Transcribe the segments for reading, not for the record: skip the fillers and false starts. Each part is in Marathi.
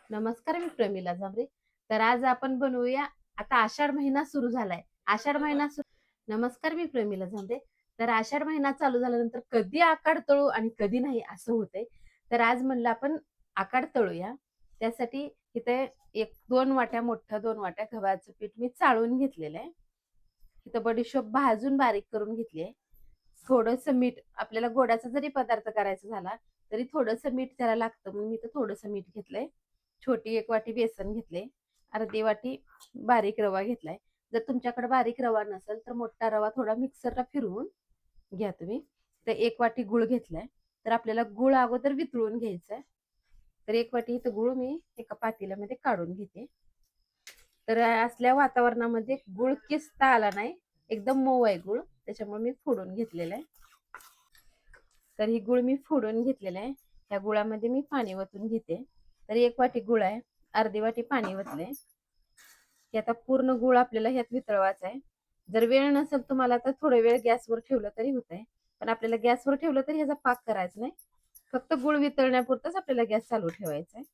नमस्कार, मी प्रमिला जांभरे. तर आज आपण बनवूया. आता आषाढ महिना सुरू झालाय. आषाढ महिना नमस्कार, मी प्रमिला जांभरे. तर आषाढ महिना चालू झाल्यानंतर कधी आकाड तळू आणि कधी नाही असं होतंय. तर आज म्हणलं आपण आकाड तळूया. त्यासाठी इथे 1-2 वाट्या, मोठ्या 2 वाट्या गव्हाचं पीठ मी चाळून घेतलेलं आहे. इथं बडीशोप भाजून बारीक करून घेतली आहे. थोडंसं मीठ, आपल्याला गोडाचा जरी पदार्थ करायचा झाला तरी थोडंसं मीठ त्याला लागतं, म्हणून मी तर थोडंसं मीठ घेतलंय. छोटी 1 वाटी बेसन घेतले. अर्धी वाटी बारीक रवा घेतलाय. जर तुमच्याकडे बारीक रवा नसेल तर मोठा रवा थोडा मिक्सरला फिरवून घ्या तुम्ही. तर 1 वाटी गूळ घेतलाय. तर आपल्याला गूळ अगोदर वितळून घ्यायचा आहे. तर 1 वाटी इथं गूळ मी एका पातेल्यामध्ये काढून घेते. तर असल्या वातावरणामध्ये गूळ किसता आला नाही, एकदम मऊ आहे गूळ, त्याच्यामुळे मी फोडून घेतलेला आहे. तर ही गूळ मी फोडून घेतलेला आहे. त्या गुळामध्ये मी पाणी वतून घेते. तर 1 वाटी गुळ आहे, अर्धी वाटी पाणी वतले. की आता पूर्ण गुळ आपल्याला ह्यात वितळवायचा आहे. जर वेळ नसेल तुम्हाला तर थोडा वेळ गॅसवर ठेवलं तरी होतंय, पण आपल्याला गॅसवर ठेवलं तरी ह्याचा पाक करायचा नाही. फक्त गुळ वितळण्यापुरतच आपल्याला गॅस चालू ठेवायचा आहे.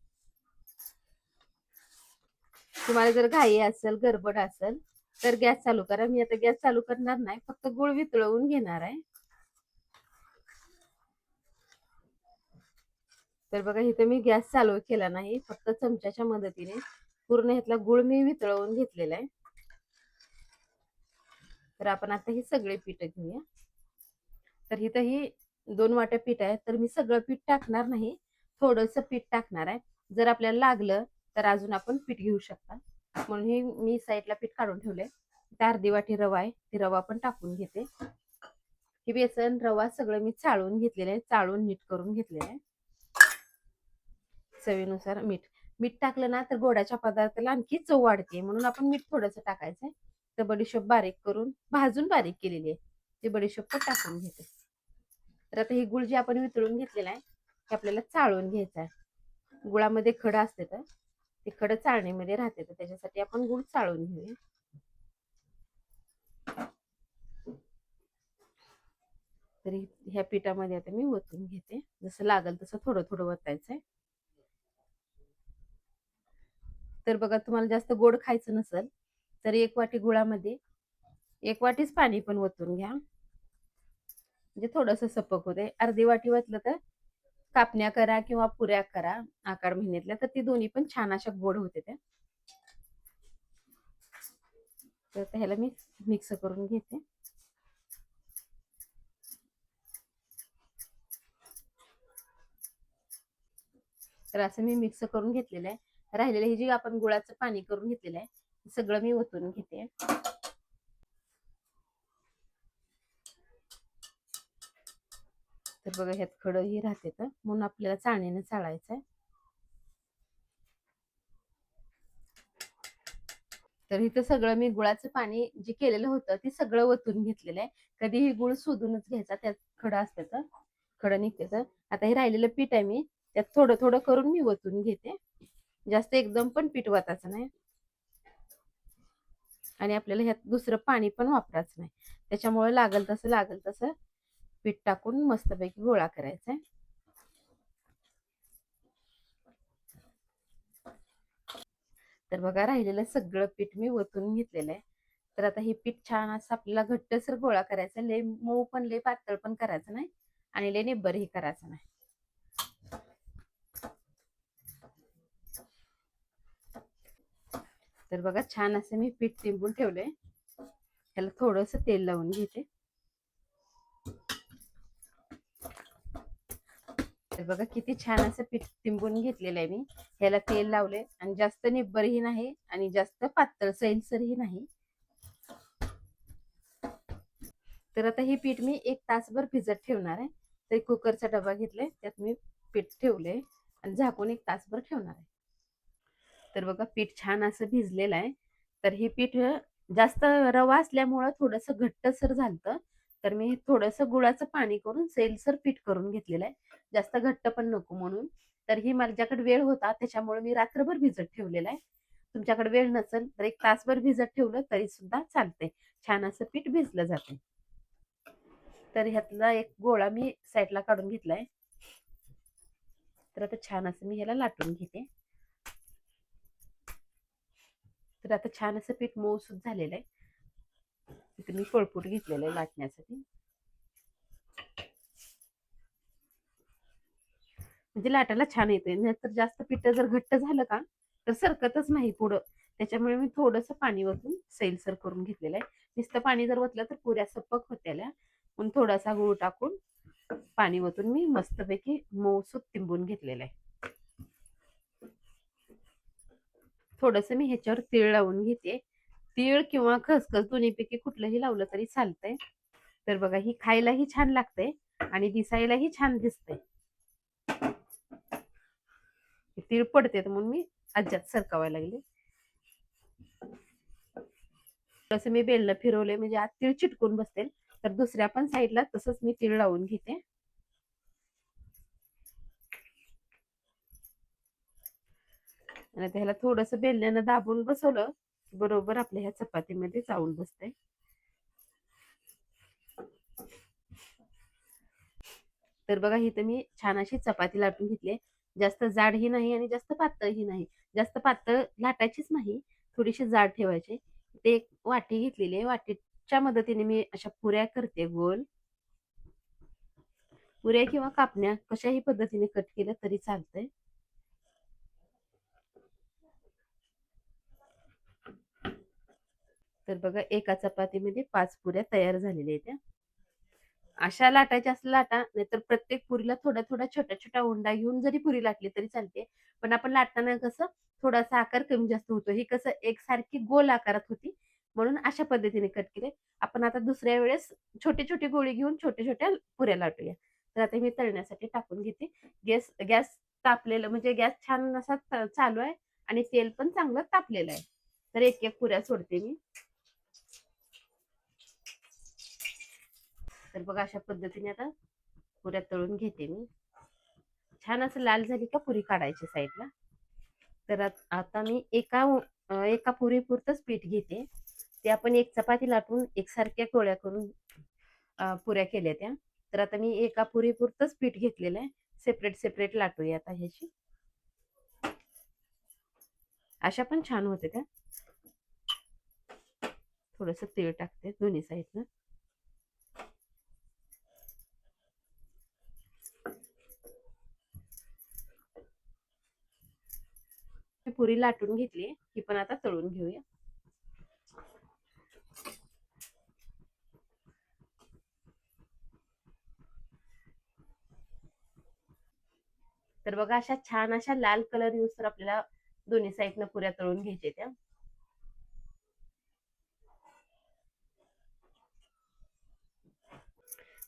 तुम्हाला जर घाई असेल, गडबड असेल तर गॅस चालू करा. मी आता गॅस चालू करणार नाही, फक्त गुळ वितळवून घेणार आहे. तर बघा, इथे मी गॅस चालू केला नाही, फक्त चमच्याच्या मदतीने पूर्ण ह्यातला गुळ मी वितळवून घेतलेला आहे. तर आपण आता ही सगळे पीठ घेऊया. तर इथं ही 2 वाट्या पीठ आहे, तर मी सगळं पीठ टाकणार नाही, थोडंसं पीठ टाकणार आहे. जर आपल्याला लागलं तर अजून आपण पीठ घेऊ शकता. म्हणून ही मी साईडला पीठ काढून ठेवले. त्या अर्धी वाटी रवा आहे, ती रवा पण टाकून घेते. ही बेसन रवा सगळं मी चाळून घेतलेलं आहे, चाळून नीट करून घेतलेलं आहे. चवीनुसार मीठ. मीठ टाकलं ना तर गोडाच्या पदार्थाला आणखी चव वाढते, म्हणून आपण मीठ थोडंसं टाकायचंय. तर बडीशोप बारीक करून भाजून बारीक केलेली आहे, ते बडीशोप पण टाकून घेते. तर आता ही गुळ जी आपण वितळून घेतलेला आहे ते आपल्याला चाळून घ्यायचा आहे. गुळामध्ये खड असते, तर ते खड चाळणीमध्ये राहते, तर त्याच्यासाठी आपण गुळ चाळून घेऊया. तरी ह्या पिठामध्ये आता मी ओतून घेते, जसं लागल तसं थोडं थोडं ओतायचंय. तर बघा, तुम्हाला जास्त गोड खायचं नसेल तर 1 वाटी गुळामध्ये 1 वाटीच पाणी पण ओतून घ्या, म्हणजे थोडंसं सपक होते. अर्धी वाटी ओतलं तर कापण्या करा किंवा पुऱ्या करा आकाड महिन्यातल्या, तर ती दोन्ही पण छान अशा गोड होते त्या. तर ह्याला मी मिक्स करून घेते. तर असं मी मिक्स करून घेतलेलं आहे. राहिलेलं हे जे आपण गुळाचं पाणी करून घेतलेलं आहे सगळं मी ओतून घेते. तर बघा, ह्यात खडं ही राहते, तर म्हणून आपल्याला चाळणीने चाळायचं आहे. तर इथं सगळं मी गुळाचं पाणी जे केलेलं होतं ते सगळं ओतून घेतलेलं आहे. कधीही गुळ शोधूनच घ्यायचा, त्यात खडं असतं तर खडं निघते. तर आता हे राहिलेलं पीठ आहे, मी त्यात थोडं थोडं करून मी ओतून घेते. जास्त एकदम पण पीठ वतायचं नाही, आणि आपल्याला ह्यात दुसरं पाणी पण वापरायचं नाही. त्याच्यामुळे लागल तसं पीठ टाकून मस्तपैकी गोळा करायचा आहे. तर बघा, राहिलेलं सगळं पीठ मी ओतून घेतलेलं आहे. तर आता हे पीठ छान असं आपल्याला घट्टसर गोळा करायचा, लय मऊ पण लय पातळ पण करायचं नाही, आणि लय निब्बरही करायचं नाही. तर बघा, छान असं मी पीठ तिंबून ठेवलंय. त्याला थोडंसं तेल लावून घेते. तर बघा, किती छान असं पीठ तिंबून घेतलेलं आहे मी. ह्याला तेल लावले, आणि जास्त निब्बरही नाही आणि जास्त पातळ सैलसरही नाही. तर आता हे पीठ मी 1 तासभर भिजत ठेवणार आहे. तर कुकरचा डबा घेतलाय, त्यात मी पीठ ठेवले आणि झाकून 1 तासभर ठेवणार आहे. तर बघा, पीठ छान असं भिजलेलं आहे. तर हे पीठ जास्त रवा असल्यामुळं थोडंसं घट्टसर झालतं, तर मी थोडंसं गुळाचं पाणी करून सैलसर पीठ करून घेतलेलं आहे, जास्त घट्ट पण नको म्हणून. तर ही माझ्याकडे वेळ होता त्याच्यामुळे मी रात्रभर भिजत ठेवलेला आहे. तुमच्याकडे वेळ नसेल तर 1 तासभर भिजत ठेवलं तरी सुद्धा चालते, छान असं पीठ भिजलं जाते. तर ह्यातला एक गोळा मी साईडला काढून घेतलाय. तर आता छान असं मी ह्याला लाटून घेते. तर आता छान असं पीठ मऊसूत झालेलं आहे. इथे मी पळपूट घेतलेलं आहे लाटण्यासाठी. म्हणजे लाटायला छान येते. नाहीतर जास्त पीठ जर घट्ट झालं का तर सरकतच नाही पुढं. त्याच्यामुळे मी थोडंसं पाणी वतून सैलसर करून घेतलेलं आहे. नुसतं पाणी जर वतलं तर पुऱ्या सपक होत्याल्या. म्हणून थोडासा गूळ टाकून पाणी वतून मी मस्तपैकी मऊसूत तिंबून घेतलेलं आहे. थोडंसं मी ह्याच्यावर तीळ लावून घेते. तीळ किंवा खसखस दोन्हीपैकी कुठलंही लावलं तरी चालतंय. तर बघा ही खायलाही छान लागते आणि दिसायलाही छान दिसते. तीळ पडते म्हणून मी अज्जात सरकावायला लागले. तसं मी बेलनं फिरवले म्हणजे आत तीळ चिटकून बसते. तर दुसऱ्या पण साईडला तसंच मी तीळ लावून घेते. आणि त्याला थोडंसं बेलण्यानं दाबून बसवलं बरोबर आपल्या ह्या चपातीमध्ये जाऊन बसते. तर बघा इथं मी छान अशी चपाती लाटून घेतली. जास्त जाडही नाही आणि जास्त पातळही नाही. जास्त पातळ लाटायचीच नाही, थोडीशी जाड ठेवायची. ते एक वाटी घेतलेली आहे. वाटीच्या मदतीने मी अशा पुऱ्या करते गोल. पुऱ्या किंवा कापण्या कशाही पद्धतीने कट केलं तरी चालतंय. तर बघा एका चपातीमध्ये 5 पुऱ्या तयार झालेल्या आहेत. अशा लाटायच्या असल्या लाटा, नाहीतर प्रत्येक पुरीला थोड्या थोड्या छोट्या छोट्या उंडा घेऊन जरी पुरी लाटली तरी चालते. पण आपण लाटताना कसं थोडासा आकार कमी जास्त होतो. ही कसं एकसारखी गोल आकारात होती म्हणून अशा पद्धतीने कट केले. आपण आता दुसऱ्या वेळेस छोटी छोटी गोळी घेऊन छोट्या छोट्या पुऱ्या लाटूया. तर आता मी तळण्यासाठी टाकून घेते. गॅस गॅस तापलेलं म्हणजे गॅस छान असा चालू आहे आणि तेल पण चांगलं तापलेलं आहे. तर एक एक पुऱ्या सोडते मी. तर बघा अशा पद्धतीने आता पुऱ्या तळून घेते मी. छान असं लाल झाली का पुरी काढायची साईडला. तर आता मी एका पुरी पुरतच पीठ घेते. ते आपण एक चपाती लाटून एकसारख्या गोळ्या करून पुऱ्या केल्या त्या. तर आता मी एका पुरी पुरतच पीठ घेतलेलं आहे. सेपरेट सेपरेट लाटूया आता ह्याची. अशा पण छान होते त्या. थोडस तेल टाकते दोन्ही साईडला. पुरी लाटून घेतली, ही पण आता तळून घेऊया. तर बघा अशा छान अशा लाल कलर यूज तर आपल्याला दोन्ही साईडनं पुऱ्या तळून घ्यायच्या त्या.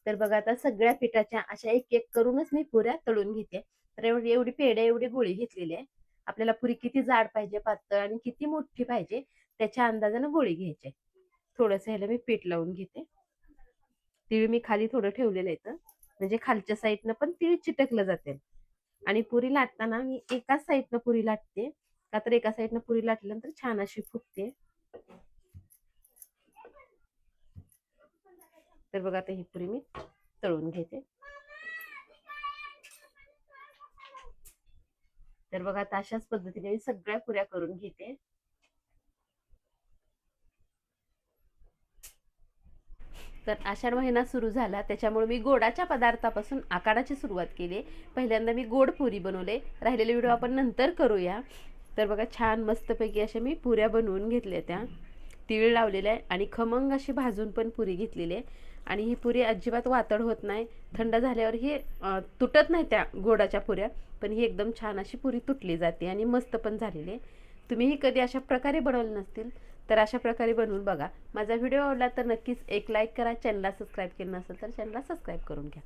तर बघा आता सगळ्या पिठाच्या अशा एक एक करूनच मी पुऱ्या तळून घेते. तर एवढी एवढी पेढ्या एवढी गोळी घेतलेली आहे. आपल्याला पुरी किती जाड पाहिजे पातळ आणि किती मोठी पाहिजे त्याच्या अंदाजानं गोळी घ्यायची. थोडस ह्याला मी पीठ लावून घेते. तीळ मी खाली थोडं ठेवलेलं आहे म्हणजे खालच्या साईडनं पण तीळ चिटकलं जाते. आणि पुरी लाटताना मी एकाच साईडनं पुरी लाटते का तर एका साईडनं पुरी लाटल्यानंतर छान अशी फुगते. तर बघा आता ही पुरी मी तळून घेते. तर बघा आता अशाच पद्धतीने मी सगळ्या पुऱ्या करून घेते. तर आषाढ महिना सुरू झाला त्याच्यामुळे मी गोडाच्या पदार्थापासून आकाराची सुरुवात केली. पहिल्यांदा मी गोड पुरी बनवले. राहिलेले व्हिडिओ आपण नंतर करूया. तर बघा छान मस्तपैकी अशा मी पुऱ्या बनवून घेतल्या. त्या तीळ लावलेल्या आहे आणि खमंग अशी भाजून पण पुरी घेतलेली आहे. आणि ही पुरी अजिबात वातड होत नाही. थंड झाल्यावर ही तुटत नाही त्या गोडाच्या पुऱ्या, पण ही एकदम छान अशी पुरी तुटली जाते आणि मस्त पण झालेली आहे. तुम्हीही कधी अशा प्रकारे बनवले नसतील तर अशा प्रकारे बनवून बघा. माझा व्हिडिओ आवडला तर नक्कीच एक लाईक करा. चॅनलला सबस्क्राईब केलं नसेल तर चॅनलला सबस्क्राईब करून घ्या.